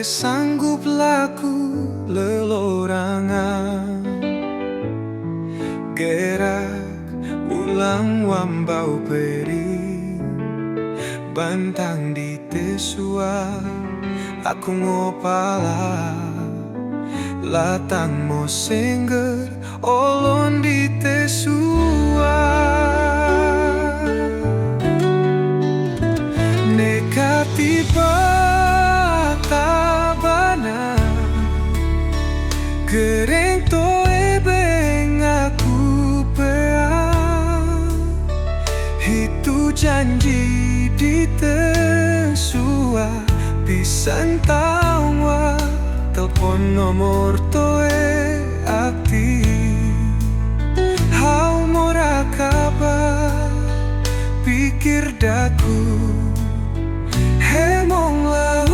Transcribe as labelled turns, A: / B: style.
A: wes sanggup laku lelorangan. Gerak ulang wambau peri bantang di tesua. Aku ngopala latang mo sengger olon di tesua. Nekati tabana gereng to ebeng aku pea. Itu janji di tesua pisan tawa telepon nomor toe aktif. Hau mora kabar pikir daku hemong lau